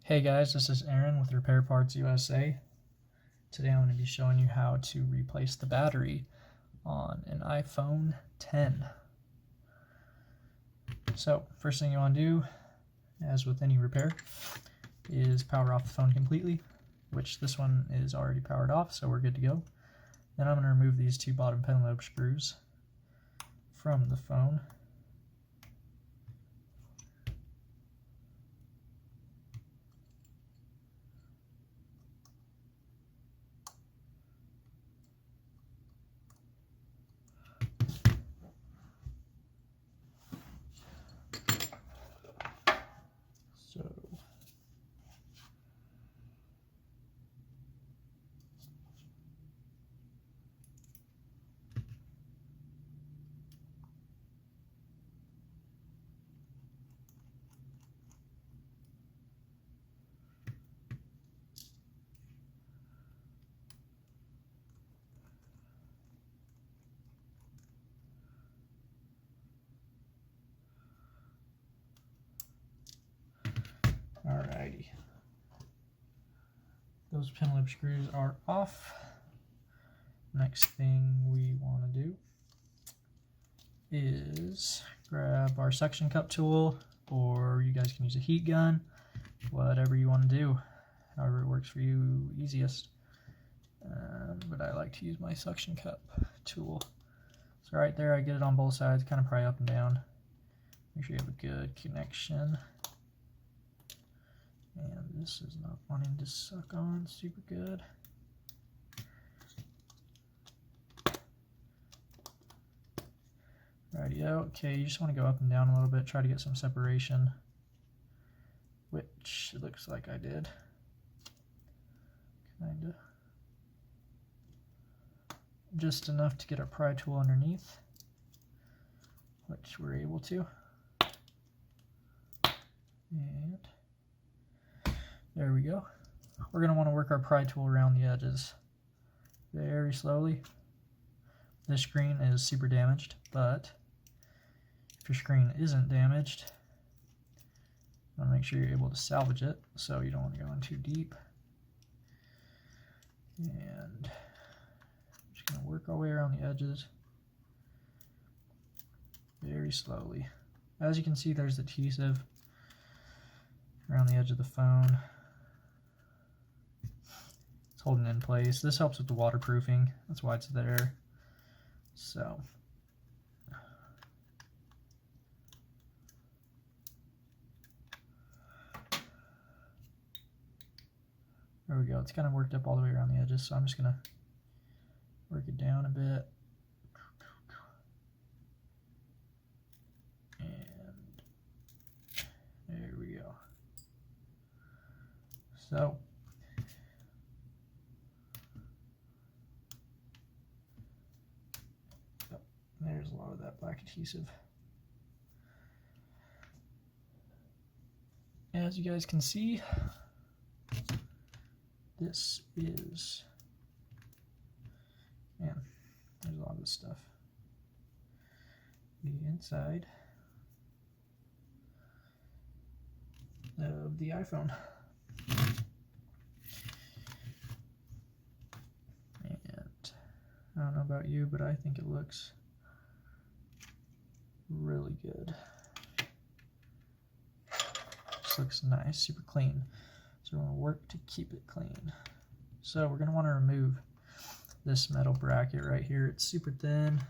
Hey guys, this is Aaron with Repair Parts USA. Today I'm going to be showing you how to replace the battery on an iPhone X. So first thing you want to do, as with any repair, is power off the phone completely, which this one is already powered off, so we're good to go. Then I'm going to remove these two bottom pen lobe screws from the phone. Alrighty. Those pin lobe screws are off. Next thing we want to do is grab our suction cup tool, or you guys can use a heat gun, whatever you want to do, however it works for you easiest. But I like to use my suction cup tool. So right there I get it on both sides, kind of pry up and down. Make sure you have a good connection. And this is not wanting to suck on super good. Rightio. Okay, you just want to go up and down a little bit, try to get some separation, which it looks like I did. Kinda. Just enough to get our pry tool underneath, which we're able to. And there we go. We're going to want to work our pry tool around the edges very slowly. This screen is super damaged, but if your screen isn't damaged, you want to make sure you're able to salvage it, so you don't want to go in too deep. And just going to work our way around the edges very slowly. As you can see, there's adhesive around the edge of the phone. It's holding it in place. This helps with the waterproofing. That's why it's there. So there we go. It's kind of worked up all the way around the edges, so I'm just going to work it down a bit. And there we go. So there's a lot of that black adhesive. As you guys can see, this is, man, there's a lot of this stuff. The inside of the iPhone. And I don't know about you, but I think it looks really good. Just looks nice, super clean. So we're going to work to keep it clean. So we're going to want to remove this metal bracket right here. It's super thin.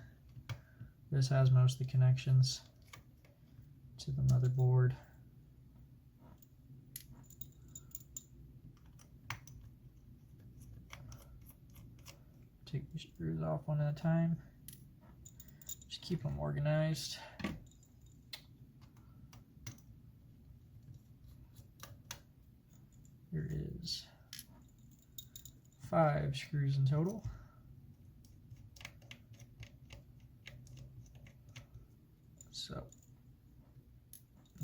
This has most of the connections to the motherboard. Take the screws off one at a time. Just keep them organized. There is 5 screws in total. So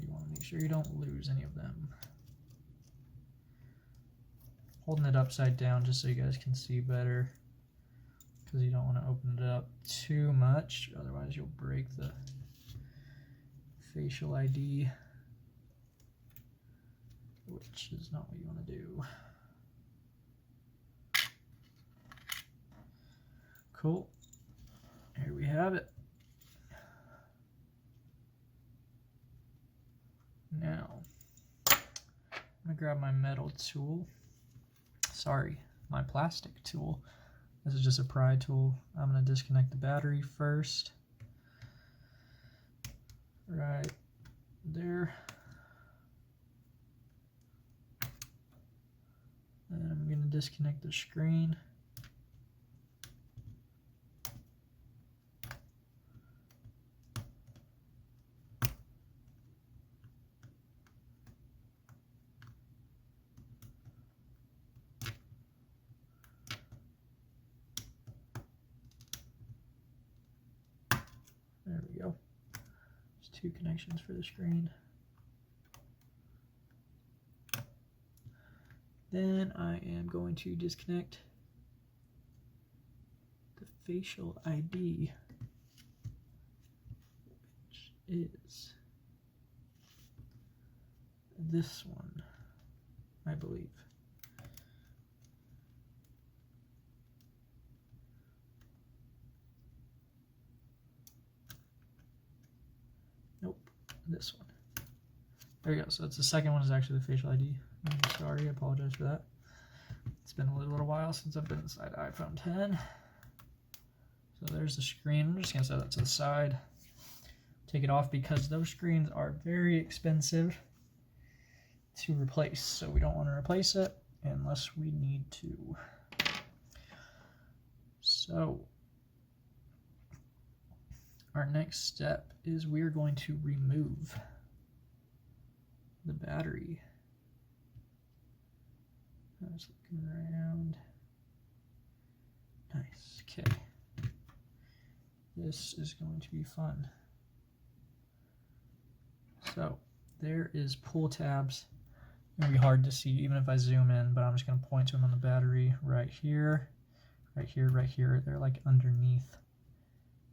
you want to make sure you don't lose any of them. Holding it upside down just so you guys can see better, because you don't want to open it up too much, otherwise you'll break the facial ID. which is not what you want to do. Cool. Here we have it. Now, I'm going to grab my metal tool. Sorry, my plastic tool. This is just a pry tool. I'm going to disconnect the battery first. Right there. And I'm going to disconnect the screen. There we go. There's two connections for the screen. Then I am going to disconnect the facial ID, which is this one, I believe. Nope, this one. There you go. So it's the second one is actually the facial ID. I'm sorry, I apologize for that. It's been a little while since I've been inside iPhone 10. So there's the screen. I'm just going to set that to the side. Take it off because those screens are very expensive to replace. So we don't want to replace it unless we need to. So our next step is we're going to remove the battery. I was looking around. Nice. Okay. This is going to be fun. So there is pull tabs. It's going to be hard to see even if I zoom in, but I'm just going to point to them on the battery right here, right here, right here. They're like underneath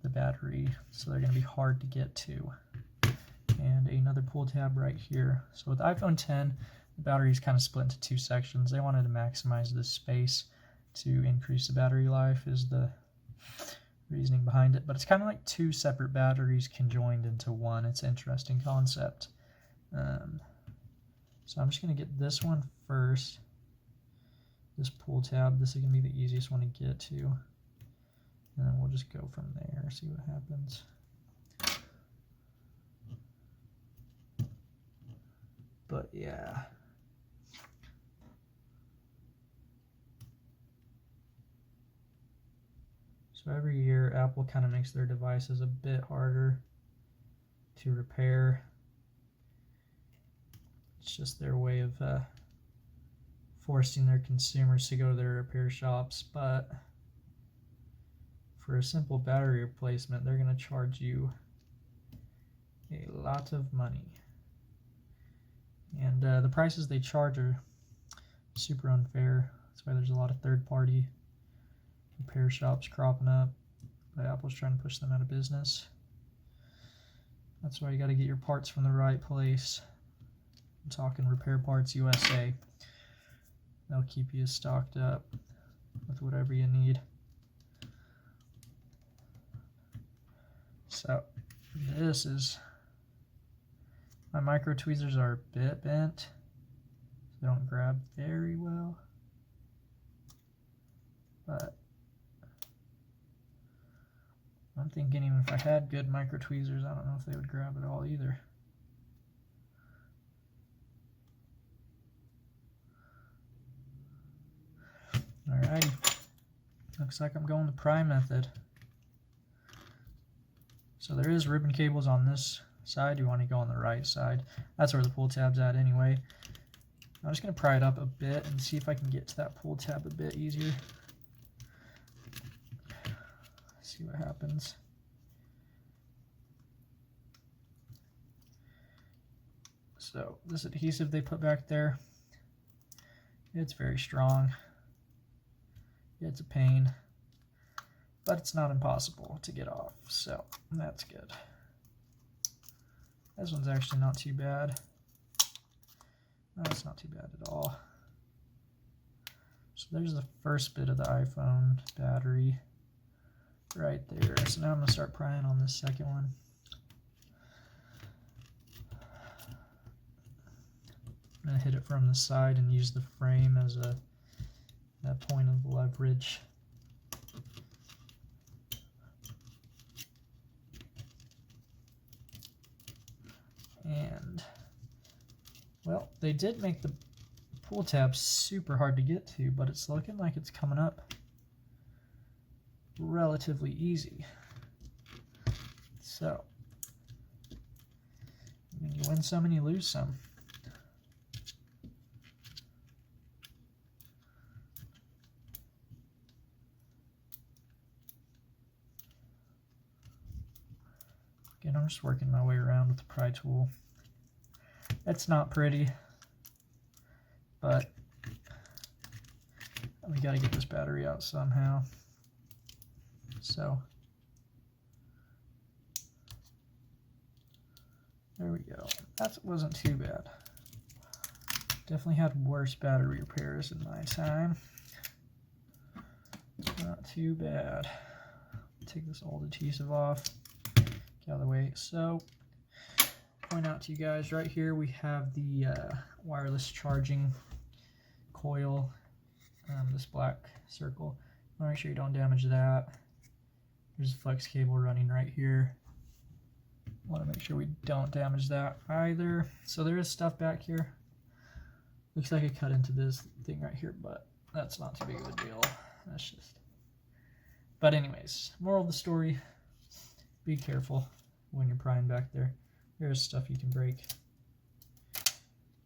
the battery, so they're going to be hard to get to. And another pull tab right here. So with iPhone 10, the battery is kind of split into two sections. They wanted to maximize the space to increase the battery life is the reasoning behind it. But it's kind of like two separate batteries conjoined into one. It's an interesting concept. So I'm just going to get this one first. This pull tab. This is going to be the easiest one to get to. And then we'll just go from there, see what happens. But yeah. So every year, Apple kind of makes their devices a bit harder to repair. It's just their way of forcing their consumers to go to their repair shops. But for a simple battery replacement, they're going to charge you a lot of money. And the prices they charge are super unfair. That's why there's a lot of third-party repair shops cropping up, but Apple's trying to push them out of business. That's why you got to get your parts from the right place. I'm talking Repair Parts USA. They'll keep you stocked up with whatever you need. So this is, my micro tweezers are a bit bent. They don't grab very well. But I'm thinking even if I had good micro tweezers, I don't know if they would grab at all either. Alrighty. Looks like I'm going the pry method. So there is ribbon cables on this side. You want to go on the right side. That's where the pull tab's at anyway. I'm just going to pry it up a bit and see if I can get to that pull tab a bit easier. See what happens. So this adhesive they put back there, it's very strong. It's a pain, but it's not impossible to get off, so that's good. This one's actually not too bad. That's not too bad at all. So there's the first bit of the iPhone battery right there. So now I'm going to start prying on this second one. I'm going to hit it from the side and use the frame as a point of leverage. And, well, they did make the pull tab super hard to get to, but it's looking like it's coming up relatively easy. So, you win some and you lose some. Again, I'm just working my way around with the pry tool. It's not pretty, but we got to get this battery out somehow. So there we go. That wasn't too bad. Definitely had worse battery repairs in my time. Not too bad. Take this old adhesive off. Get out of the way. So, point out to you guys right here we have the wireless charging coil, this black circle. Make sure you don't damage that. There's a flex cable running right here. Want to make sure we don't damage that either. So there is stuff back here. Looks like I cut into this thing right here, but that's not too big of a deal. That's just. But anyways, moral of the story: be careful when you're prying back there. There's stuff you can break.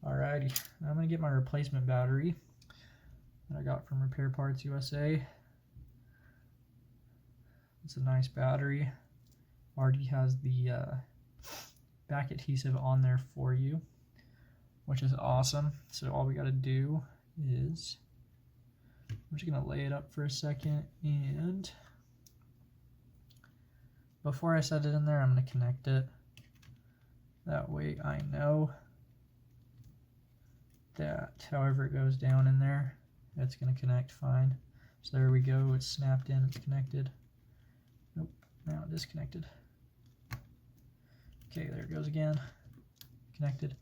Alrighty, now I'm gonna get my replacement battery that I got from Repair Parts USA. It's a nice battery. Already has the back adhesive on there for you, which is awesome. So all we got to do is, I'm just going to lay it up for a second, and before I set it in there, I'm going to connect it. That way I know that however it goes down in there, it's going to connect fine. So there we go, it's snapped in, it's connected. Nope, now disconnected. Okay, there it goes again, connected.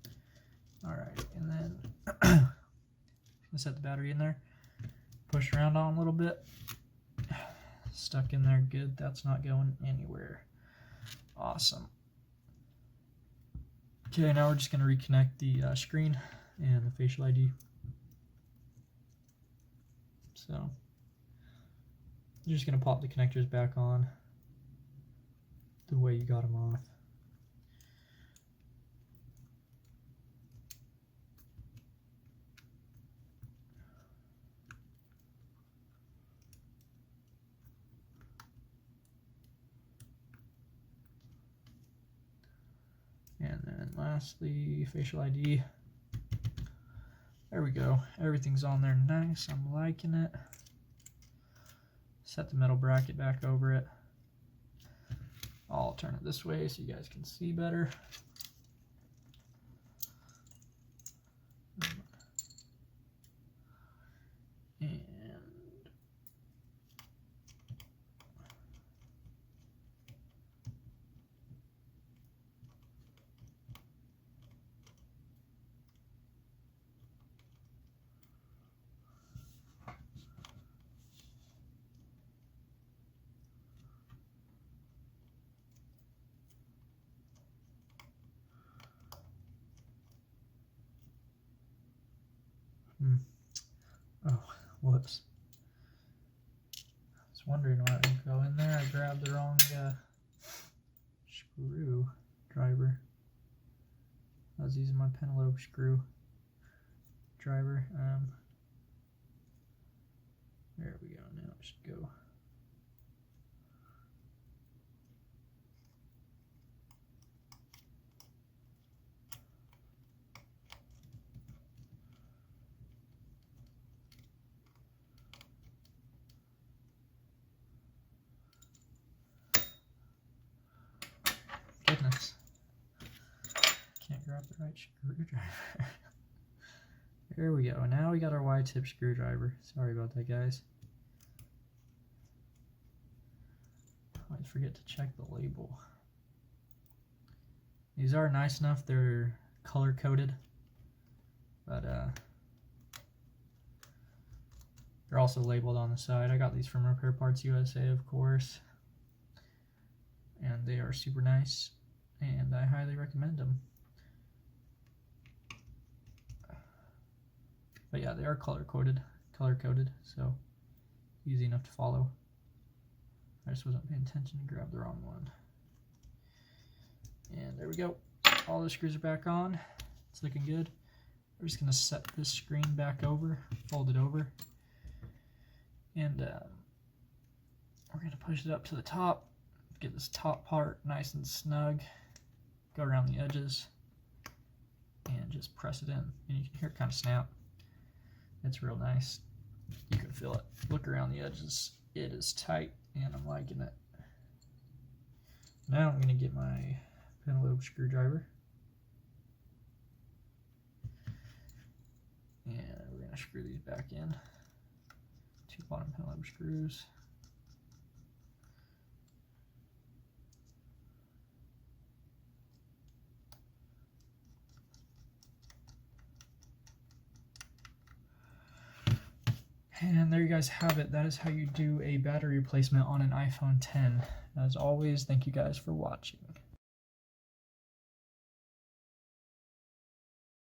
Alright, and then I'm going to set the battery in there, push around on a little bit, stuck in there, good, that's not going anywhere. Awesome. Okay, now we're just going to reconnect the screen and the facial ID. So, you're just going to pop the connectors back on the way you got them off. And then lastly, facial ID. There we go. Everything's on there nice. I'm liking it. Set the metal bracket back over it. I'll turn it this way so you guys can see better. And oh, whoops. I was wondering why it would go in there. I grabbed the wrong screw driver. I was using my Penelope screw driver. There we go. Now it should go. Goodness. Can't grab the right screwdriver. There we go. Now we got our Y-tip screwdriver. Sorry about that, guys. Always forget to check the label. These are nice enough. They're color coded, but they're also labeled on the side. I got these from Repair Parts USA, of course, and they are super nice, and I highly recommend them. But yeah, they are color coded, so easy enough to follow. I just wasn't paying attention and grabbed the wrong one. And there we go. All the screws are back on. It's looking good. We're just going to set this screen back over, fold it over, and we're going to push it up to the top, get this top part nice and snug, go around the edges, and just press it in. And you can hear it kind of snap. It's real nice. You can feel it. Look around the edges. It is tight, and I'm liking it. Now I'm going to get my pentalobe screwdriver, and we're going to screw these back in. 2 bottom pentalobe screws. And there you guys have it. That is how you do a battery replacement on an iPhone 10. As always, thank you guys for watching.